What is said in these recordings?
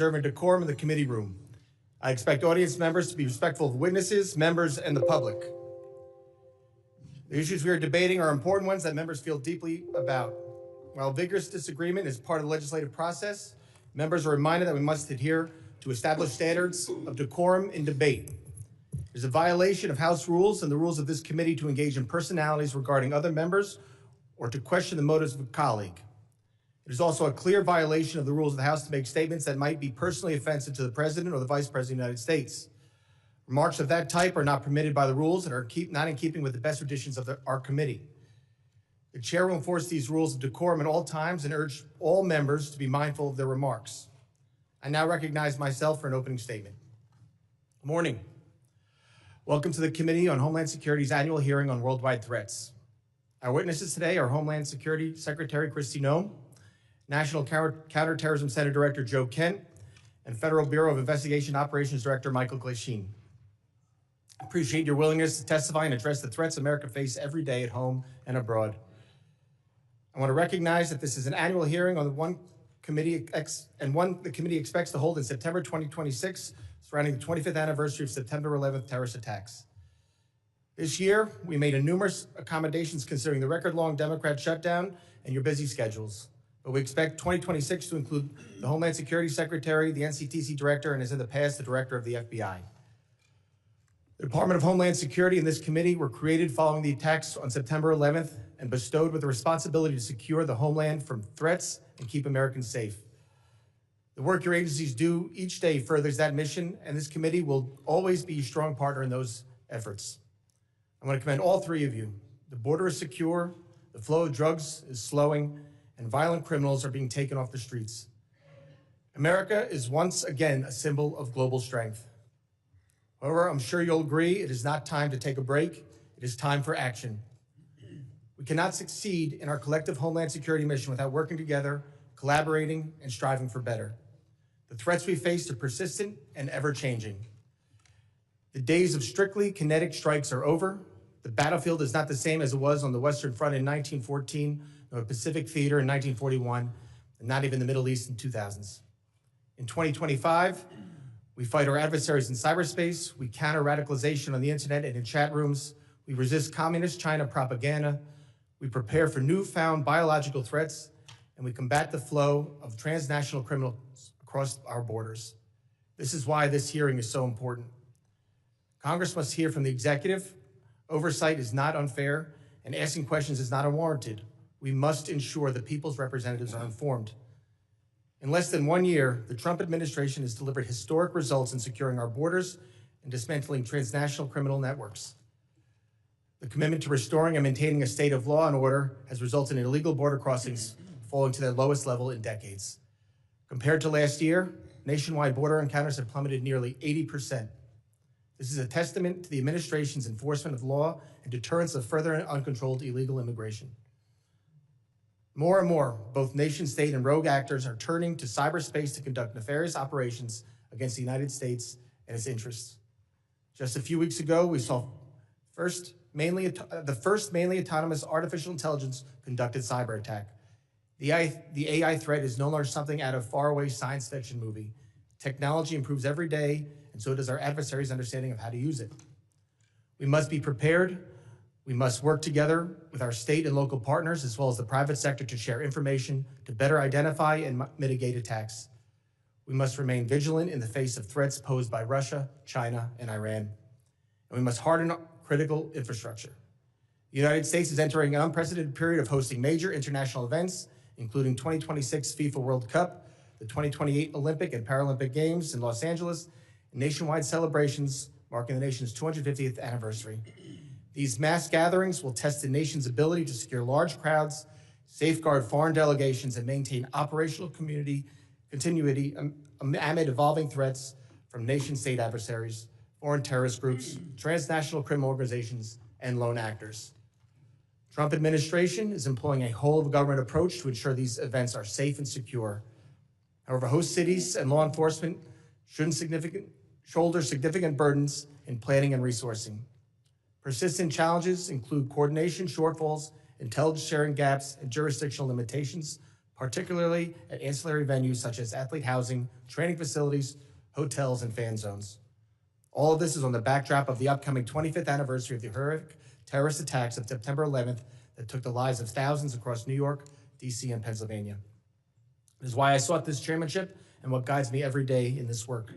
observing decorum in the committee room. I expect audience members to be respectful of witnesses, members, and the public. The issues we are debating are important ones that members feel deeply about. While vigorous disagreement is part of the legislative process, members are reminded that we must adhere to established standards of decorum in debate. It is a violation of House rules and the rules of this committee to engage in personalities regarding other members or to question the motives of a colleague. It is also a clear violation of the rules of the House to make statements that might be personally offensive to the President or the Vice President of the United States. Remarks of that type are not permitted by the rules and are not in keeping with the best traditions of our committee. The chair will enforce these rules of decorum at all times and urge all members to be mindful of their remarks. I now recognize myself for an opening statement. Good morning. Welcome to the Committee on Homeland Security's annual hearing on worldwide threats. Our witnesses today are Homeland Security Secretary Kristi Noem, National Counterterrorism Center Director Joe Kent, and Federal Bureau of Investigation Operations Director Michael Glasheen. I appreciate your willingness to testify and address the threats America faces every day at home and abroad. I want to recognize that this is an annual hearing on the one the committee expects to hold in September 2026, surrounding the 25th anniversary of September 11th terrorist attacks. This year, we made numerous accommodations considering the record-long Democrat shutdown and your busy schedules. But we expect 2026 to include the Homeland Security Secretary, the NCTC Director, and as in the past, the Director of the FBI. The Department of Homeland Security and this committee were created following the attacks on September 11th and bestowed with the responsibility to secure the homeland from threats and keep Americans safe. The work your agencies do each day furthers that mission, and this committee will always be a strong partner in those efforts. I want to commend all three of you. The border is secure, the flow of drugs is slowing, and violent criminals are being taken off the streets. America is once again a symbol of global strength. However, I'm sure you'll agree it is not time to take a break. It is time for action. We cannot succeed in our collective Homeland Security mission without working together, collaborating, and striving for better. The threats we face are persistent and ever-changing. The days of strictly kinetic strikes are over. The battlefield is not the same as it was on the Western Front in 1914, nor Pacific Theater in 1941, and not even the Middle East in 2000s. In 2025, we fight our adversaries in cyberspace, we counter radicalization on the internet and in chat rooms, we resist communist China propaganda, we prepare for newfound biological threats, and we combat the flow of transnational criminals across our borders. This is why this hearing is so important. Congress must hear from the executive. Oversight is not unfair, and asking questions is not unwarranted. We must ensure the people's representatives are informed. In less than 1 year, the Trump administration has delivered historic results in securing our borders and dismantling transnational criminal networks. The commitment to restoring and maintaining a state of law and order has resulted in illegal border crossings falling to their lowest level in decades. Compared to last year, nationwide border encounters have plummeted nearly 80%. This is a testament to the administration's enforcement of law and deterrence of further and uncontrolled illegal immigration. More and more, both nation state and rogue actors are turning to cyberspace to conduct nefarious operations against the United States and its interests. Just a few weeks ago, we saw the first mainly autonomous artificial intelligence conducted cyber attack. The AI threat is no longer something out of faraway science fiction movie. Technology improves every day, and so does our adversaries' understanding of how to use it. We must be prepared. We must work together with our state and local partners, as well as the private sector, to share information to better identify and mitigate attacks. We must remain vigilant in the face of threats posed by Russia, China, and Iran. And we must harden critical infrastructure. The United States is entering an unprecedented period of hosting major international events, including 2026 FIFA World Cup, the 2028 Olympic and Paralympic Games in Los Angeles, and nationwide celebrations marking the nation's 250th anniversary. These mass gatherings will test the nation's ability to secure large crowds, safeguard foreign delegations, and maintain operational continuity amid evolving threats from nation-state adversaries, foreign terrorist groups, transnational criminal organizations, and lone actors. Trump administration is employing a whole-of-government approach to ensure these events are safe and secure. However, host cities and law enforcement shouldn't shoulder significant burdens in planning and resourcing. Persistent challenges include coordination shortfalls, intelligence sharing gaps, and jurisdictional limitations, particularly at ancillary venues such as athlete housing, training facilities, hotels, and fan zones. All of this is on the backdrop of the upcoming 25th anniversary of the horrific terrorist attacks of September 11th that took the lives of thousands across New York, D.C., and Pennsylvania. It is why I sought this chairmanship and what guides me every day in this work.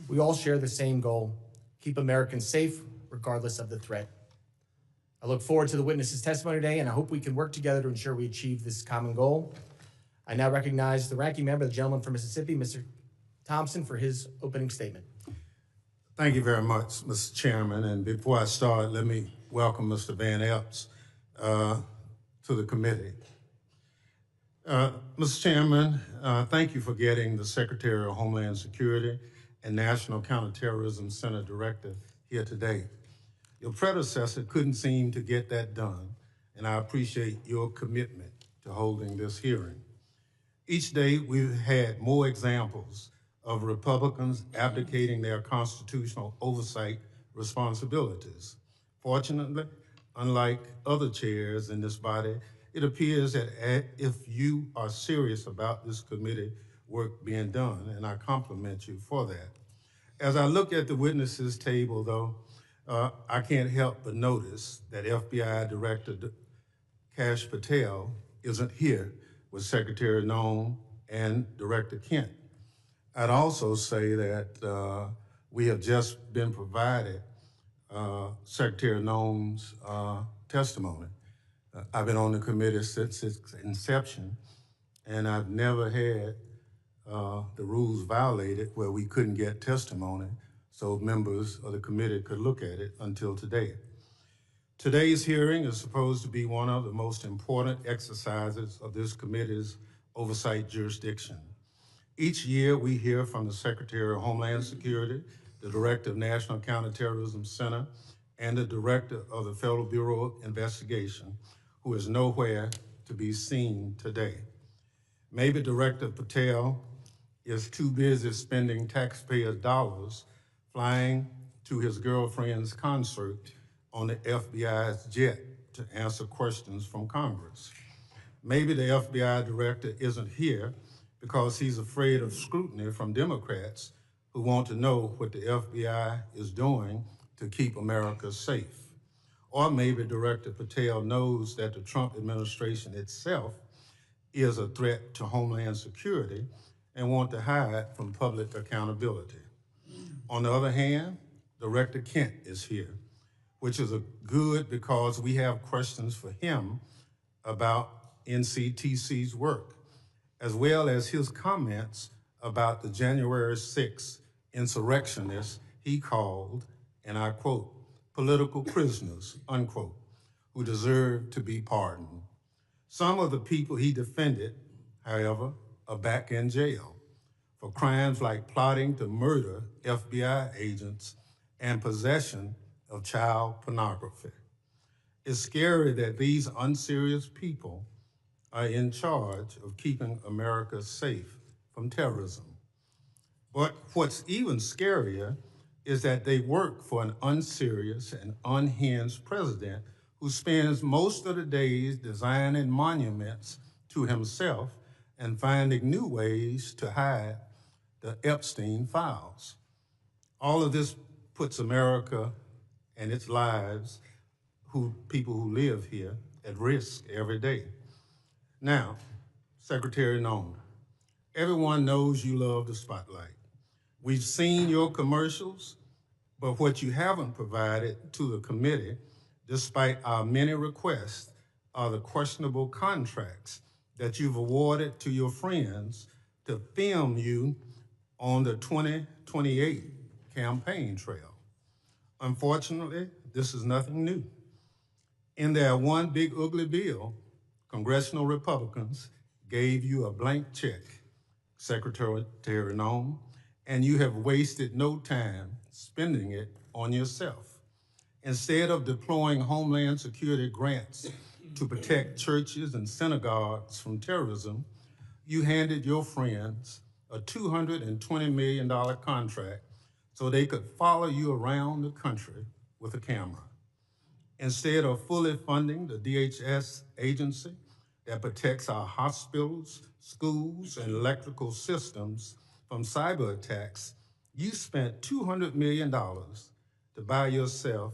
We all share the same goal: keep Americans safe, regardless of the threat. I look forward to the witnesses' testimony today, and I hope we can work together to ensure we achieve this common goal. I now recognize the ranking member, the gentleman from Mississippi, Mr. Thompson, for his opening statement. Thank you very much, Mr. Chairman. And before I start, let me welcome Mr. Van Epps to the committee. Mr. Chairman, thank you for getting the Secretary of Homeland Security and National Counterterrorism Center Director here today. Your predecessor couldn't seem to get that done, and I appreciate your commitment to holding this hearing. Each day, we've had more examples of Republicans abdicating their constitutional oversight responsibilities. Fortunately, unlike other chairs in this body, it appears that if you are serious about this committee work being done, and I compliment you for that. As I look at the witnesses table, though, I can't help but notice that FBI Director Kash Patel isn't here with Secretary Noem and Director Kent. I'd also say that we have just been provided Secretary Noem's testimony. I've been on the committee since its inception, and I've never had the rules violated where we couldn't get testimony so members of the committee could look at it until today. Today's hearing is supposed to be one of the most important exercises of this committee's oversight jurisdiction. Each year, we hear from the Secretary of Homeland Security, the Director of National Counterterrorism Center, and the Director of the Federal Bureau of Investigation, who is nowhere to be seen today. Maybe Director Patel is too busy spending taxpayers' dollars flying to his girlfriend's concert on the FBI's jet to answer questions from Congress. Maybe the FBI director isn't here because he's afraid of scrutiny from Democrats who want to know what the FBI is doing to keep America safe. Or maybe Director Patel knows that the Trump administration itself is a threat to Homeland Security and want to hide from public accountability. On the other hand, Director Kent is here, which is good because we have questions for him about NCTC's work, as well as his comments about the January 6th insurrectionists he called, and I quote, political prisoners, unquote, who deserve to be pardoned. Some of the people he defended, however, are back in jail for crimes like plotting to murder FBI agents and possession of child pornography. It's scary that these unserious people are in charge of keeping America safe from terrorism. But what's even scarier is that they work for an unserious and unhinged president who spends most of the days designing monuments to himself and finding new ways to hide the Epstein files. All of this puts America and its lives, people who live here, at risk every day. Now, Secretary Noem, everyone knows you love the spotlight. We've seen your commercials, but what you haven't provided to the committee, despite our many requests, are the questionable contracts that you've awarded to your friends to film you on the 2028 campaign trail. Unfortunately, this is nothing new. In their one big ugly bill, congressional Republicans gave you a blank check, Secretary Noem, and you have wasted no time spending it on yourself. Instead of deploying Homeland Security grants to protect churches and synagogues from terrorism, you handed your friends a $220 million contract so they could follow you around the country with a camera. Instead of fully funding the DHS agency, that protects our hospitals, schools, and electrical systems from cyber attacks, you spent $200 million to buy yourself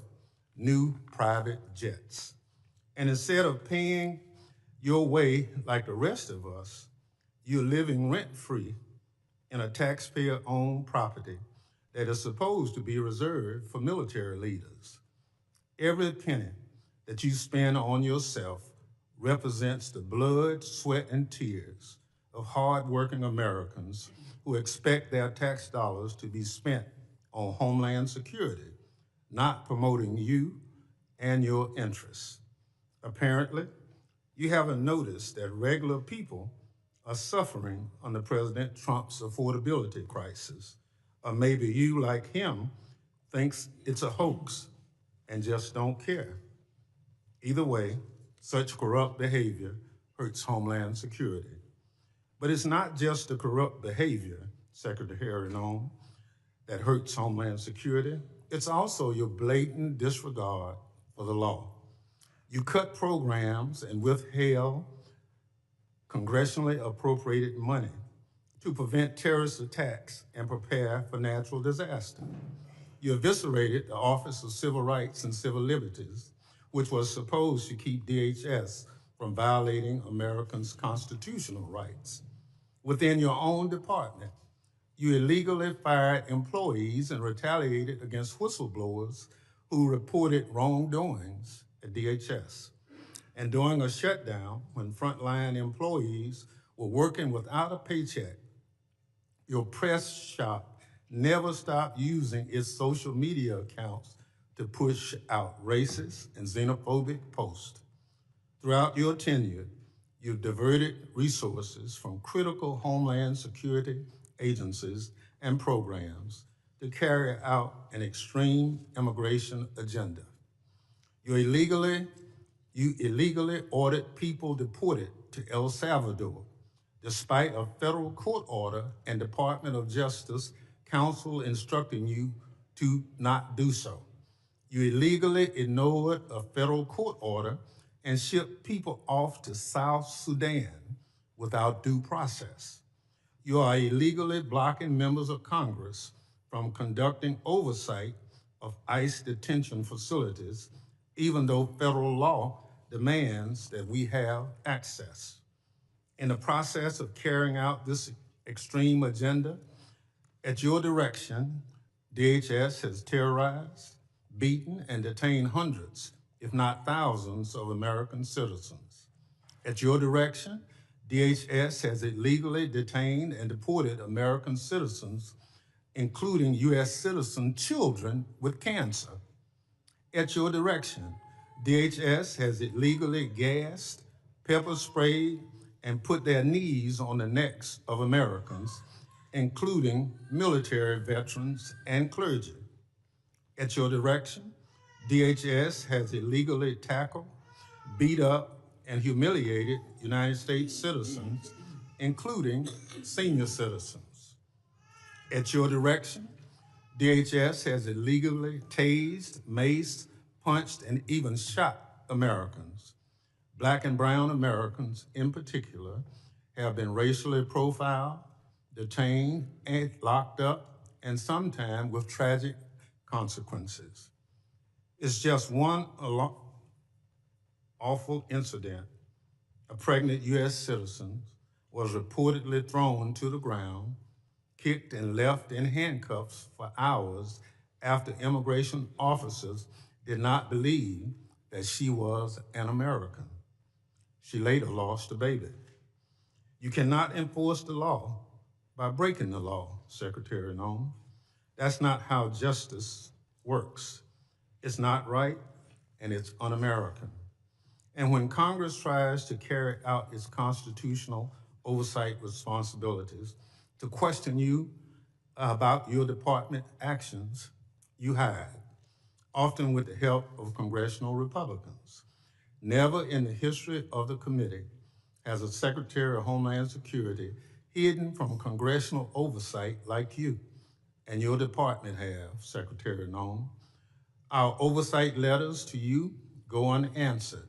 new private jets. And instead of paying your way like the rest of us, you're living rent-free in a taxpayer-owned property that is supposed to be reserved for military leaders. Every penny that you spend on yourself represents the blood, sweat, and tears of hardworking Americans who expect their tax dollars to be spent on Homeland Security, not promoting you and your interests. Apparently, you haven't noticed that regular people are suffering under President Trump's affordability crisis. Or maybe you, like him, thinks it's a hoax and just don't care. Either way, such corrupt behavior hurts Homeland Security. But it's not just the corrupt behavior, Secretary Noem, that hurts Homeland Security. It's also your blatant disregard for the law. You cut programs and withheld congressionally appropriated money to prevent terrorist attacks and prepare for natural disaster. You eviscerated the Office of Civil Rights and Civil Liberties, which was supposed to keep DHS from violating Americans' constitutional rights. Within your own department, you illegally fired employees and retaliated against whistleblowers who reported wrongdoings at DHS. And during a shutdown, when frontline employees were working without a paycheck, your press shop never stopped using its social media accounts to push out racist and xenophobic posts. Throughout your tenure, you've diverted resources from critical Homeland Security agencies and programs to carry out an extreme immigration agenda. You illegally ordered people deported to El Salvador, despite a federal court order and Department of Justice counsel instructing you to not do so. You illegally ignored a federal court order and shipped people off to South Sudan without due process. You are illegally blocking members of Congress from conducting oversight of ICE detention facilities, even though federal law demands that we have access. In the process of carrying out this extreme agenda, at your direction, DHS has terrorized, beaten, and detained hundreds, if not thousands, of American citizens. At your direction, DHS has illegally detained and deported American citizens, including U.S. citizen children with cancer. At your direction, DHS has illegally gassed, pepper sprayed, and put their knees on the necks of Americans, including military veterans and clergy. At your direction, DHS has illegally tackled, beat up, and humiliated United States citizens, including senior citizens. At your direction, DHS has illegally tased, maced, punched, and even shot Americans. Black and brown Americans in particular have been racially profiled, detained, and locked up, and sometimes with tragic consequences. It's just one awful incident. A pregnant U.S. citizen was reportedly thrown to the ground, kicked and left in handcuffs for hours after immigration officers did not believe that she was an American. She later lost a baby. You cannot enforce the law by breaking the law, Secretary Noem. That's not how justice works. It's not right, and it's un-American. And when Congress tries to carry out its constitutional oversight responsibilities, to question you about your department actions, you hide, often with the help of congressional Republicans. Never in the history of the committee has a Secretary of Homeland Security hidden from congressional oversight like you and your department have, Secretary Noem. Our oversight letters to you go unanswered.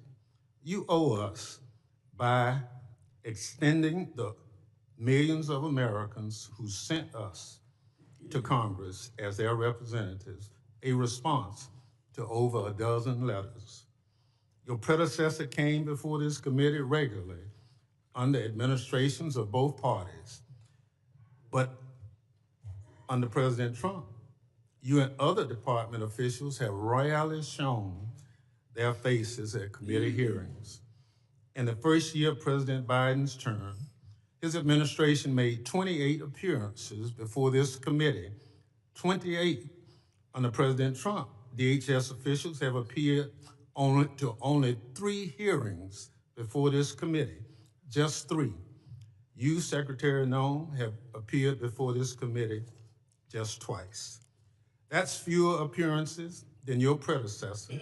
You owe us by extending the millions of Americans who sent us to Congress as their representatives a response to over a dozen letters. Your predecessor came before this committee regularly under administrations of both parties, but under President Trump, you and other department officials have rarely shown their faces at committee hearings. In the first year of President Biden's term, his administration made 28 appearances before this committee. 28. Under President Trump, DHS officials have appeared only 3 hearings before this committee, just 3. You, Secretary Noem, have appeared before this committee just twice. That's fewer appearances than your predecessor,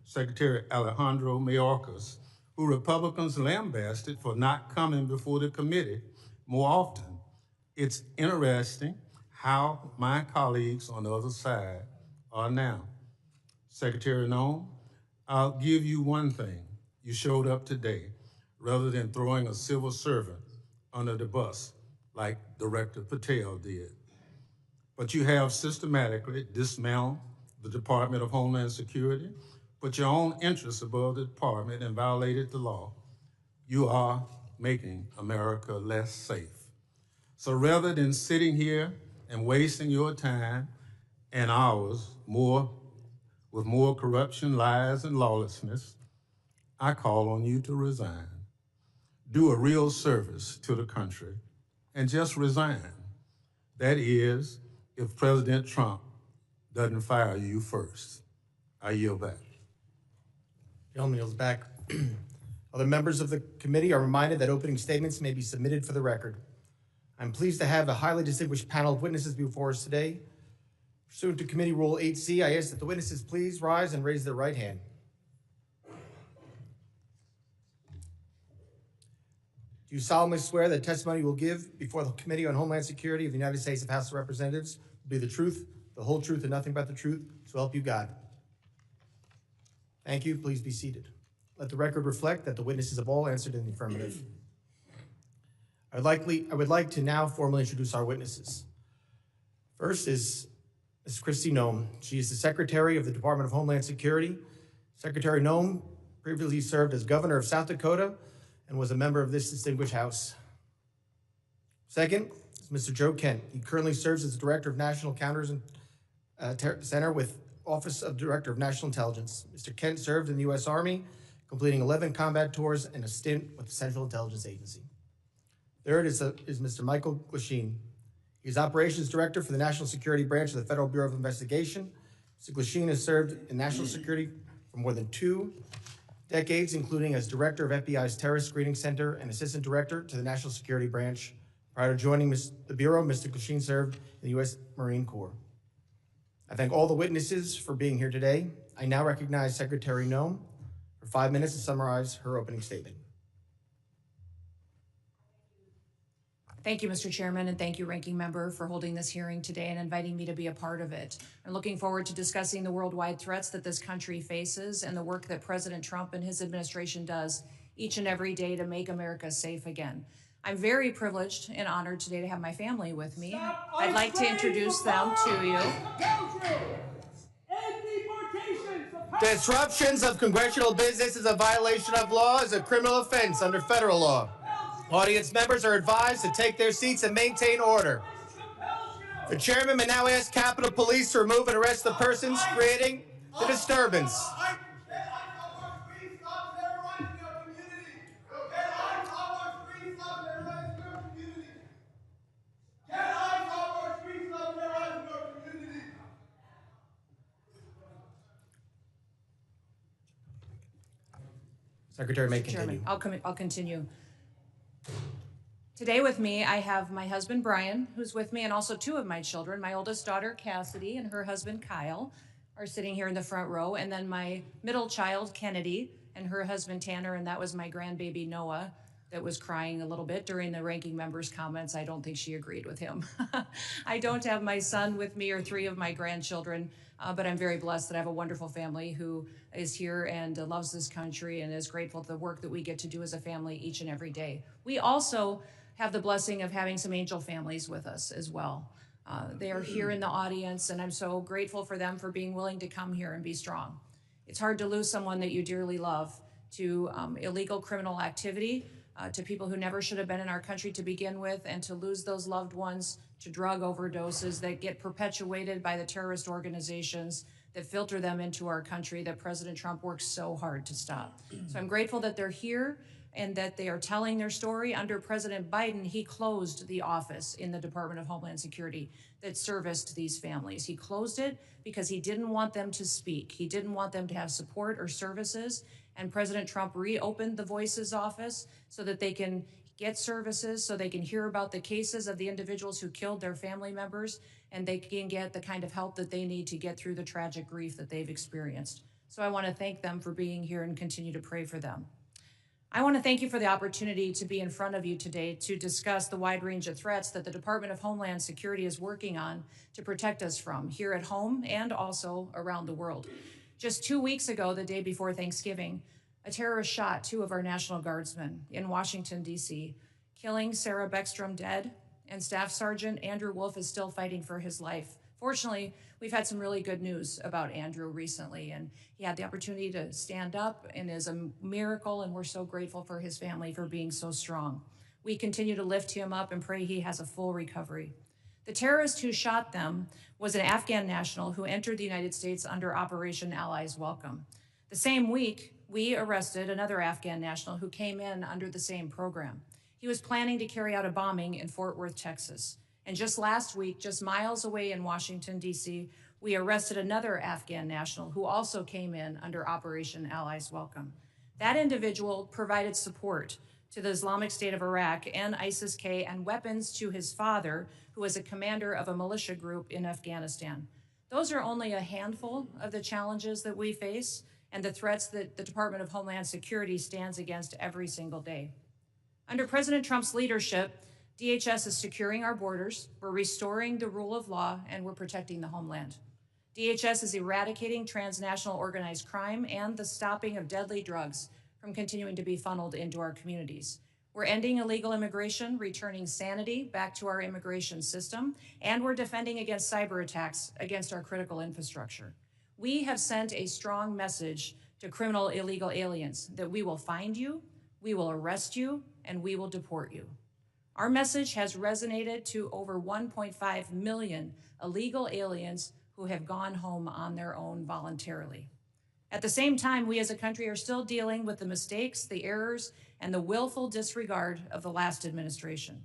Secretary Alejandro Mayorkas, who Republicans lambasted for not coming before the committee more often. It's interesting how my colleagues on the other side are now. Secretary Noem, I'll give you one thing. You showed up today rather than throwing a civil servant under the bus like Director Patel did. But you have systematically dismantled the Department of Homeland Security, put your own interests above the department, and violated the law. You are making America less safe. So rather than sitting here and wasting your time and ours with more corruption, lies, and lawlessness, I call on you to resign. Do a real service to the country and just resign. That is, if President Trump doesn't fire you first. I yield back. Gentleman yields back. Other members of the committee are reminded that opening statements may be submitted for the record. I'm pleased to have a highly distinguished panel of witnesses before us today. Pursuant to Committee Rule 8C, I ask that the witnesses please rise and raise their right hand. Do you solemnly swear that testimony you will give before the Committee on Homeland Security of the United States House of Representatives will be the truth, the whole truth, and nothing but the truth, so help you God? Thank you. Please be seated. Let the record reflect that the witnesses have all answered in the affirmative. I would like to now formally introduce our witnesses. First is Ms. Kristi Noem. She is the Secretary of the Department of Homeland Security. Secretary Noem previously served as Governor of South Dakota and was a member of this distinguished House. Second is Mr. Joe Kent. He currently serves as Director of National Counterterrorism Center with Office of Director of National Intelligence. Mr. Kent served in the U.S. Army, completing 11 combat tours and a stint with the Central Intelligence Agency. Third is Mr. Michael Glasheen. He is Operations Director for the National Security Branch of the Federal Bureau of Investigation. Mr. Glasheen has served in national security for more than 2 decades, including as Director of FBI's Terrorist Screening Center and Assistant Director to the National Security Branch. Prior to joining the Bureau, Mr. Glasheen served in the U.S. Marine Corps. I thank all the witnesses for being here today. I now recognize Secretary Noem for 5 minutes to summarize her opening statement. Thank you, Mr. Chairman, and thank you, Ranking Member, for holding this hearing today and inviting me to be a part of it. I'm looking forward to discussing the worldwide threats that this country faces and the work that President Trump and his administration does each and every day to make America safe again. I'm very privileged and honored today to have my family with me. I'd like to introduce them to you. Disruptions of congressional business is a violation of law, is a criminal offense under federal law. Audience members are advised to take their seats and maintain order. The chairman may now ask Capitol Police to remove and arrest the persons creating the disturbance. Secretary may continue. I'll continue. Today with me, I have my husband, Brian, who's with me, and also 2 of my children. My oldest daughter, Cassidy, and her husband, Kyle, are sitting here in the front row. And then my middle child, Kennedy, and her husband, Tanner, and that was my grandbaby, Noah, that was crying a little bit during the ranking member's comments. I don't think she agreed with him. I don't have my son with me or 3 of my grandchildren, but I'm very blessed that I have a wonderful family who is here and loves this country and is grateful for the work that we get to do as a family each and every day. We also have the blessing of having some angel families with us as well. They are here in the audience, and I'm so grateful for them for being willing to come here and be strong. It's hard to lose someone that you dearly love to illegal criminal activity, to people who never should have been in our country to begin with, and to lose those loved ones to drug overdoses that get perpetuated by the terrorist organizations that filter them into our country that President Trump works so hard to stop. So I'm grateful that they're here and that they are telling their story. Under President Biden, he closed the office in the Department of Homeland Security that serviced these families. He closed it because he didn't want them to speak. He didn't want them to have support or services. And President Trump reopened the Voices office so that they can get services, so they can hear about the cases of the individuals who killed their family members, and they can get the kind of help that they need to get through the tragic grief that they've experienced. So I want to thank them for being here and continue to pray for them. I want to thank you for the opportunity to be in front of you today to discuss the wide range of threats that the Department of Homeland Security is working on to protect us from here at home and also around the world. Just 2 weeks ago, the day before Thanksgiving, a terrorist shot 2 of our National Guardsmen in Washington, D.C., killing Sarah Beckstrom dead, and Staff Sergeant Andrew Wolf is still fighting for his life. Fortunately, we've had some really good news about Andrew recently, and he had the opportunity to stand up and is a miracle, and we're so grateful for his family for being so strong. We continue to lift him up and pray he has a full recovery. The terrorist who shot them was an Afghan national who entered the United States under Operation Allies Welcome. The same week, we arrested another Afghan national who came in under the same program. He was planning to carry out a bombing in Fort Worth, Texas. And just last week, just miles away in Washington, D.C., we arrested another Afghan national who also came in under Operation Allies Welcome. That individual provided support to the Islamic State of Iraq and ISIS-K and weapons to his father, who was a commander of a militia group in Afghanistan. Those are only a handful of the challenges that we face and the threats that the Department of Homeland Security stands against every single day. Under President Trump's leadership, DHS is securing our borders, we're restoring the rule of law, and we're protecting the homeland. DHS is eradicating transnational organized crime and the stopping of deadly drugs from continuing to be funneled into our communities. We're ending illegal immigration, returning sanity back to our immigration system, and we're defending against cyber attacks against our critical infrastructure. We have sent a strong message to criminal illegal aliens that we will find you, we will arrest you, and we will deport you. Our message has resonated to over 1.5 million illegal aliens who have gone home on their own voluntarily. At the same time, we as a country are still dealing with the mistakes, the errors, and the willful disregard of the last administration.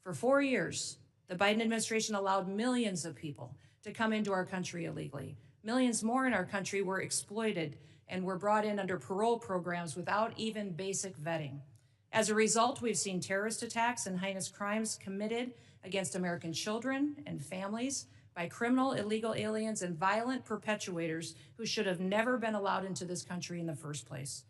For 4 years, the Biden administration allowed millions of people to come into our country illegally. Millions more in our country were exploited and were brought in under parole programs without even basic vetting. As a result, we've seen terrorist attacks and heinous crimes committed against American children and families by criminal illegal aliens and violent perpetuators who should have never been allowed into this country in the first place.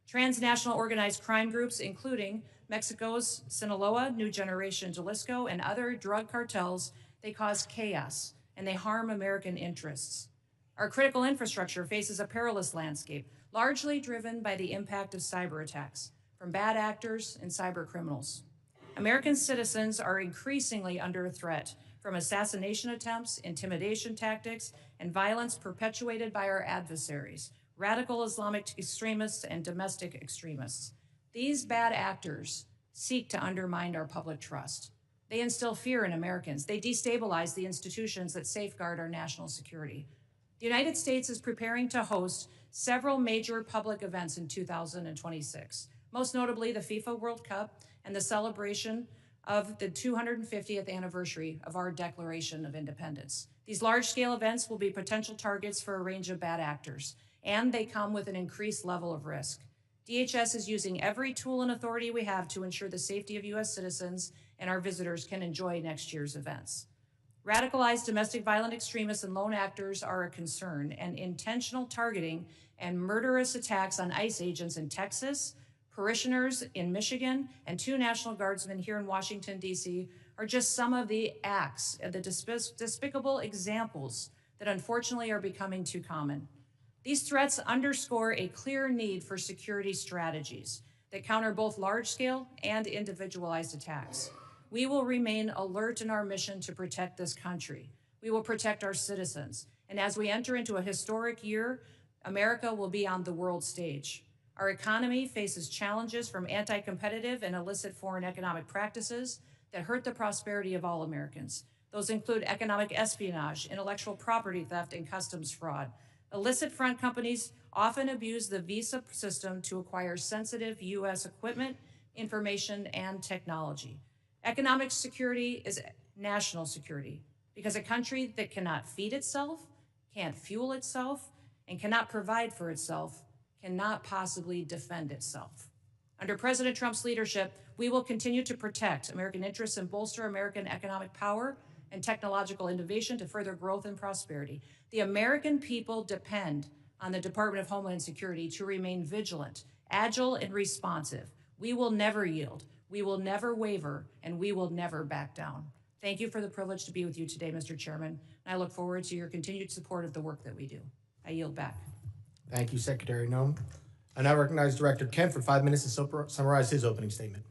Transnational organized crime groups, including Mexico's Sinaloa, New Generation Jalisco, and other drug cartels, they cause chaos and they harm American interests. Our critical infrastructure faces a perilous landscape, largely driven by the impact of cyber attacks from bad actors and cyber criminals. American citizens are increasingly under threat from assassination attempts, intimidation tactics, and violence perpetuated by our adversaries, radical Islamic extremists and domestic extremists. These bad actors seek to undermine our public trust. They instill fear in Americans. They destabilize the institutions that safeguard our national security. The United States is preparing to host several major public events in 2026, most notably the FIFA World Cup and the celebration of the 250th anniversary of our Declaration of Independence. These large-scale events will be potential targets for a range of bad actors, and they come with an increased level of risk. DHS is using every tool and authority we have to ensure the safety of U.S. citizens and our visitors can enjoy next year's events. Radicalized domestic violent extremists and lone actors are a concern, and intentional targeting and murderous attacks on ICE agents in Texas, parishioners in Michigan, and 2 National Guardsmen here in Washington, D.C. are just some of the acts and the despicable examples that unfortunately are becoming too common. These threats underscore a clear need for security strategies that counter both large-scale and individualized attacks. We will remain alert in our mission to protect this country. We will protect our citizens. And as we enter into a historic year, America will be on the world stage. Our economy faces challenges from anti-competitive and illicit foreign economic practices that hurt the prosperity of all Americans. Those include economic espionage, intellectual property theft, and customs fraud. Illicit front companies often abuse the visa system to acquire sensitive U.S. equipment, information, and technology. Economic security is national security because a country that cannot feed itself, can't fuel itself, and cannot provide for itself cannot possibly defend itself. Under President Trump's leadership, we will continue to protect American interests and bolster American economic power and technological innovation to further growth and prosperity. The American people depend on the Department of Homeland Security to remain vigilant, agile, and responsive. We will never yield, we will never waver, and we will never back down. Thank you for the privilege to be with you today, Mr. Chairman, and I look forward to your continued support of the work that we do. I yield back. Thank you, Secretary Noem. I now recognize Director Kent for 5 minutes to summarize his opening statement.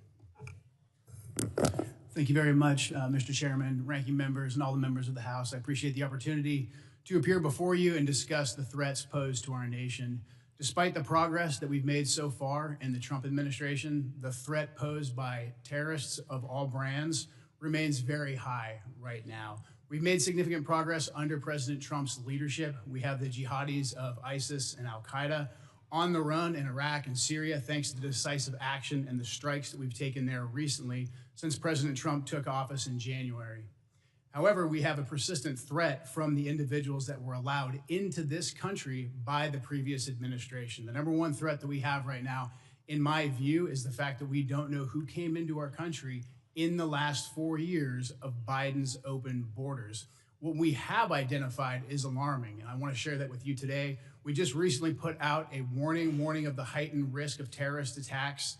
Thank you very much, Mr. Chairman, ranking members, and all the members of the House. I appreciate the opportunity to appear before you and discuss the threats posed to our nation. Despite the progress that we've made so far in the Trump administration, the threat posed by terrorists of all brands remains very high right now. We've made significant progress under President Trump's leadership. We have the jihadis of ISIS and Al-Qaeda on the run in Iraq and Syria, thanks to the decisive action and the strikes that we've taken there recently since President Trump took office in January. However, we have a persistent threat from the individuals that were allowed into this country by the previous administration. The number one threat that we have right now, in my view, is the fact that we don't know who came into our country in the last 4 years of Biden's open borders. What we have identified is alarming, and I want to share that with you today. We just recently put out a warning of the heightened risk of terrorist attacks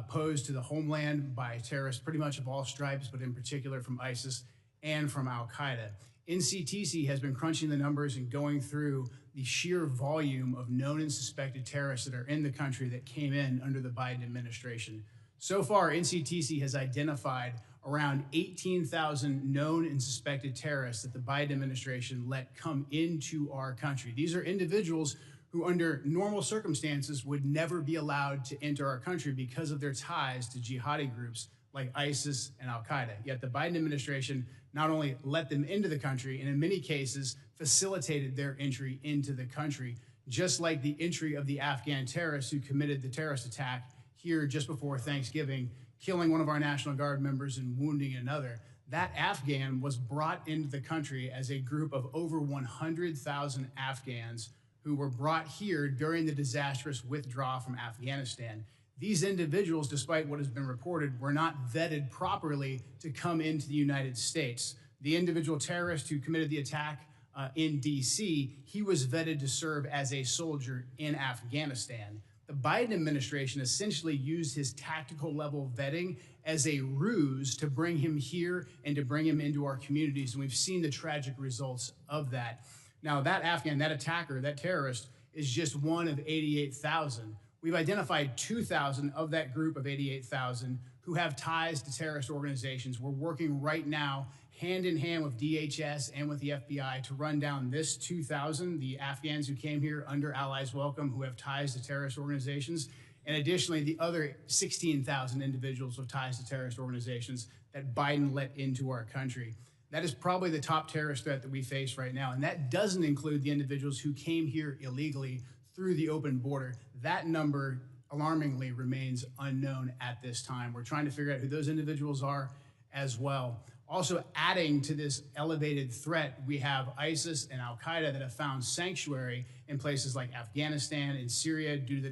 posed to the homeland by terrorists pretty much of all stripes, but in particular from ISIS and from Al-Qaeda. NCTC has been crunching the numbers and going through the sheer volume of known and suspected terrorists that are in the country that came in under the Biden administration. So far, NCTC has identified around 18,000 known and suspected terrorists that the Biden administration let come into our country. These are individuals who under normal circumstances would never be allowed to enter our country because of their ties to jihadi groups like ISIS and Al-Qaeda. Yet the Biden administration not only let them into the country, and in many cases facilitated their entry into the country, just like the entry of the Afghan terrorists who committed the terrorist attack here just before Thanksgiving, killing one of our National Guard members and wounding another. That Afghan was brought into the country as a group of over 100,000 Afghans who were brought here during the disastrous withdrawal from Afghanistan. These individuals, despite what has been reported, were not vetted properly to come into the United States. The individual terrorist who committed the attack in DC, he was vetted to serve as a soldier in Afghanistan. The Biden administration essentially used his tactical level vetting as a ruse to bring him here and to bring him into our communities. And we've seen the tragic results of that. Now, that Afghan, that attacker, that terrorist is just one of 88,000. We've identified 2,000 of that group of 88,000 who have ties to terrorist organizations. We're working right now hand in hand with DHS and with the FBI to run down this 2,000, the Afghans who came here under Allies Welcome who have ties to terrorist organizations, and additionally the other 16,000 individuals with ties to terrorist organizations that Biden let into our country. That is probably the top terrorist threat that we face right now, and that doesn't include the individuals who came here illegally through the open border. That number, alarmingly, remains unknown at this time. We're trying to figure out who those individuals are as well. Also adding to this elevated threat, we have ISIS and Al-Qaeda that have found sanctuary in places like Afghanistan and Syria due to the